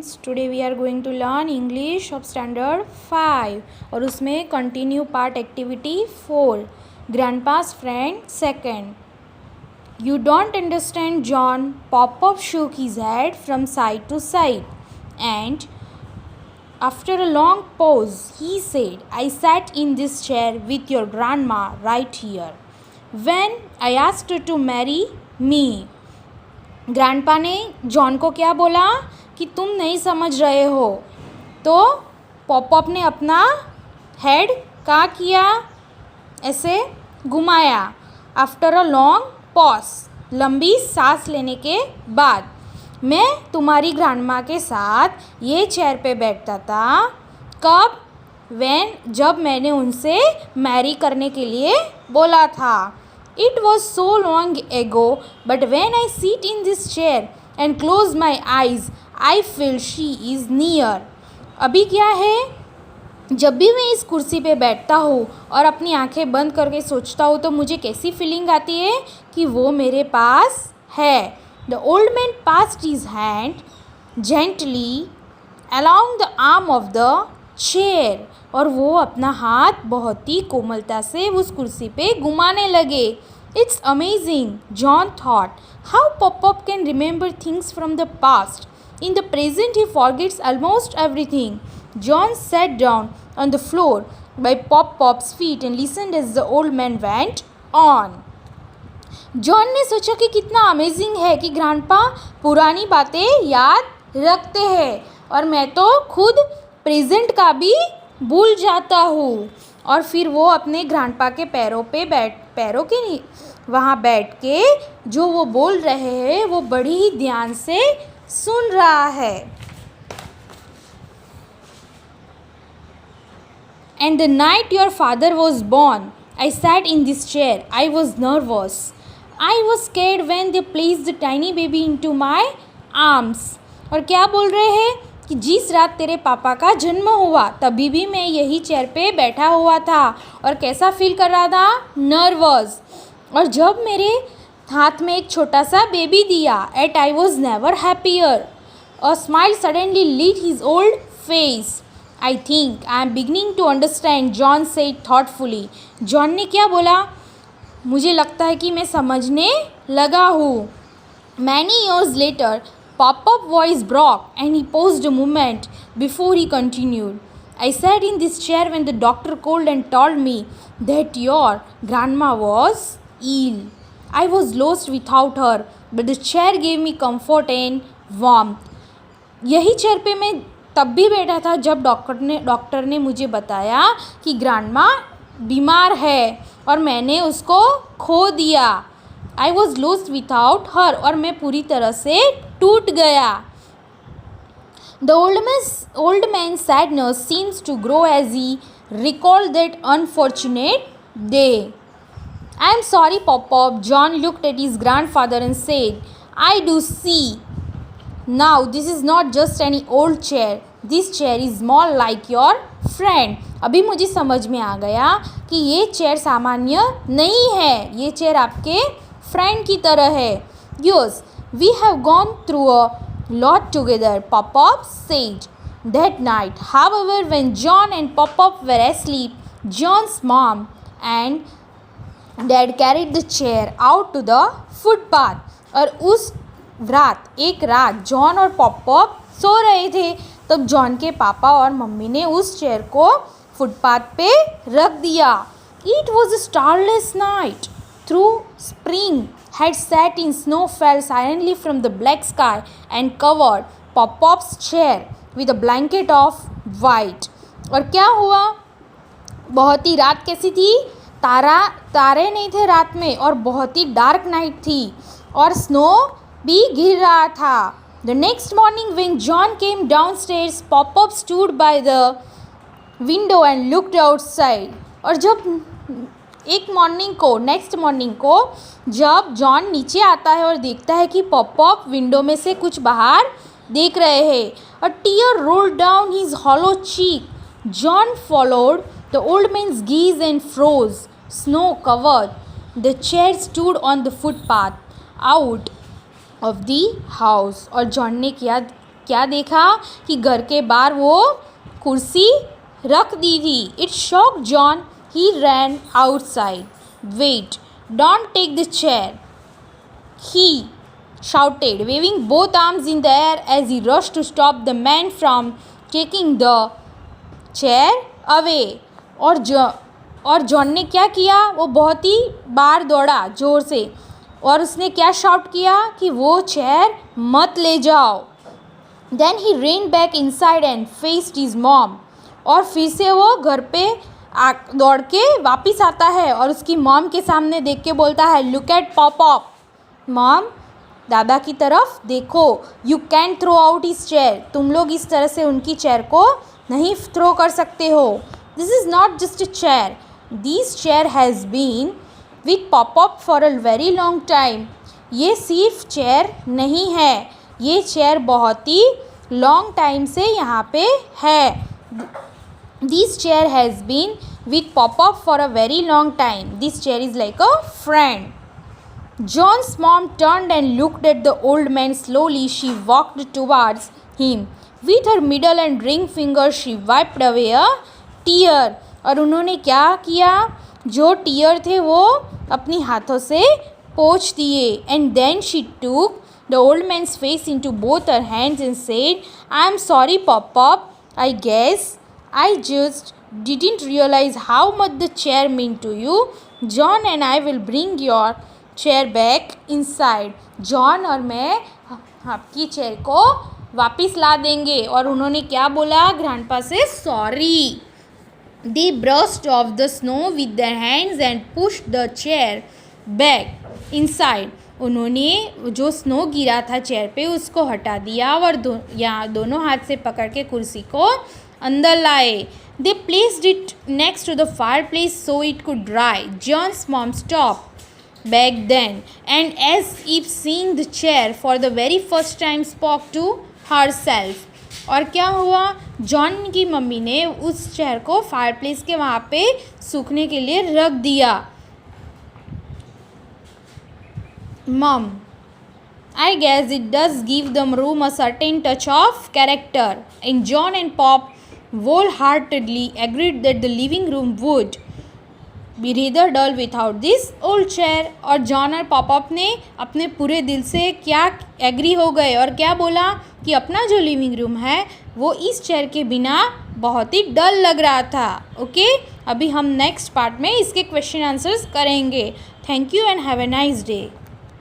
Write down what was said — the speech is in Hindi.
Friends, today we are going to learn English of standard 5 और उसमें continue part activity 4 grandpa's friend second. You don't understand, John. Pop-Pop shook his head from side to side, and after a long pause, he said, I sat in this chair with your grandma right here when I asked her to marry me. Grandpa ने जॉन को क्या बोला कि तुम नहीं समझ रहे हो. तो पॉप ने अपना हेड क्या किया, ऐसे घुमाया. आफ्टर अ लॉन्ग पॉज, लंबी सांस लेने के बाद, मैं तुम्हारी ग्रैंडमा के साथ ये चेयर पे बैठता था. कब? जब मैंने उनसे मैरी करने के लिए बोला था. It was so long ago, but when I sit in this chair and close my eyes, I feel she is near. अभी क्या है, जब भी मैं इस कुर्सी पे बैठता हूँ और अपनी आंखें बंद करके सोचता हूँ तो मुझे कैसी फीलिंग आती है कि वो मेरे पास है. The old man passed his hand gently along the arm of the chair. और वो अपना हाथ बहुत ही कोमलता से उस कुर्सी पे घुमाने लगे. It's amazing, John thought, how Pop-Pop can remember things from the past. In the present, he forgets almost everything. John sat down on the floor by Pop-Pop's feet and listened as the old man went on. John ने सोचा कि कितना अमेजिंग है कि ग्रैंडपा पुरानी बातें याद रखते हैं और मैं तो खुद प्रेजेंट का भी भूल जाता हूँ. और फिर वो अपने ग्रैंडपा के पैरों के वहाँ बैठ के जो वो बोल रहे हैं वो बड़ी ही ध्यान से सुन रहा है. And the night your father was born, I sat in this chair. I was nervous. I was scared when they placed the tiny baby into my arms. और क्या बोल रहे हैं कि जिस रात तेरे पापा का जन्म हुआ तभी भी मैं यही चेयर पे बैठा हुआ था और कैसा फील कर रहा था, नर्वस. और जब मेरे हाथ में एक छोटा सा बेबी दिया, and I was never happier. A smile suddenly lit his old face. I think I am beginning to understand, John said thoughtfully. John ने क्या बोला, मुझे लगता है कि मैं समझने लगा हूँ. Many years later Pop-Pop voice broke and he paused a moment before he continued. I sat in this chair when the doctor called and told me that your grandma was ill. I was lost without her, but the chair gave me comfort and warmth. यही चेयर पे मैं तब भी बैठा था जब डॉक्टर ने मुझे बताया कि ग्रैंडमा बीमार है और मैंने उसको खो दिया. I was lost without her, और मैं पूरी तरह से टूट गया. The old man's sadness seems to grow as he recalled that unfortunate day. I am sorry, Pop-Pop. John looked at his grandfather and said, I do see. Now this is not just any old chair. This chair is more like your friend. अभी मुझे समझ में आ गया कि ये चेयर सामान्य नहीं है, ये चेयर आपके फ्रेंड की तरह है. Yes, we have gone through a lot together, Pop-Pop said that night. However, when John and Pop-Pop were asleep, John's mom and dad carried the chair out to the footpath. और उस एक रात जॉन और पॉप सो रहे थे तब जॉन के पापा और मम्मी ने उस चेयर को फुटपाथ पे रख दिया. It was a starless night. Through spring had set in snow fell silently from the black sky and covered Pop-Pop's chair with a blanket of white. और क्या हुआ, बहुत ही रात कैसी थी, तारे नहीं थे रात में और बहुत ही डार्क नाइट थी और स्नो भी गिर रहा था. The next morning when John came downstairs, Pop-Pop stood by the window and looked outside. और जब नेक्स्ट मॉर्निंग को जब जॉन नीचे आता है और देखता है कि पॉप विंडो में से कुछ बाहर देख रहे हैं, a tear rolled down his hollow cheek. John followed the old man's gaze and froze. Snow covered the chair stood on the footpath out of the house. और जॉन ने क्या क्या देखा कि घर के बाहर वो कुर्सी रख दी थी. It shocked John. He ran outside. Wait, don't take the chair, he shouted, waving both arms in the air as he rushed to stop the man from taking the chair away. और जॉन ने क्या किया, वो बहुत ही बार दौड़ा ज़ोर से और उसने क्या शाउट किया कि वो चेयर मत ले जाओ. Then he ran back inside and faced his mom. और फिर से वो घर पे दौड़ के वापस आता है और उसकी मॉम के सामने देख के बोलता है, लुक एट पॉप. मॉम, दादा की तरफ देखो. You can throw out his chair. तुम लोग इस तरह से उनकी चेयर को नहीं थ्रो कर सकते हो. This is not just a chair. This chair has been with pop for a very long time. ये सिर्फ चेयर नहीं है, ये चेयर बहुत ही लॉन्ग टाइम से यहाँ पे है. This chair has been with Pop-Up for a very long time. This chair is like a friend. John's mom turned and looked at the old man slowly. She walked towards him. With her middle and ring finger, she wiped away a tear. और उन्होंने क्या किया, जो टीयर थे वो अपनी हाथों से पोंछ दिए. And then she took the old man's face into both her hands and said, I am sorry, Pop-Up. I guess I just didn't realize how much the chair meant to you. John and I will bring your chair back inside. John और मैं आपकी चेयर को वापस ला देंगे. और उन्होंने क्या बोला ग्रैंडपा से, sorry. They brushed off the snow with their hands and pushed the chair back inside. उन्होंने जो स्नो गिरा था चेयर पे उसको हटा दिया और दोनों हाथ से पकड़ के कुर्सी को अंदर लाए. They placed it next to the fireplace so it could dry. John's mom stopped back then and, as if seeing the chair for the very first time, spoke to herself. और क्या हुआ, जॉन की मम्मी ने उस चेयर को फायरप्लेस के वहाँ पे सूखने के लिए रख दिया. Mom, I guess it does give the room a certain touch of character. And John and Pop wholeheartedly agreed that the living room would be rather dull without this old chair. और जॉन और पॉप ने अपने पूरे दिल से क्या एग्री हो गए और क्या बोला कि अपना जो लिविंग रूम है वो इस चेयर के बिना बहुत ही डल लग रहा था. ओके, अभी हम नेक्स्ट पार्ट में इसके क्वेश्चन आंसर्स करेंगे. Thank you and have a nice day.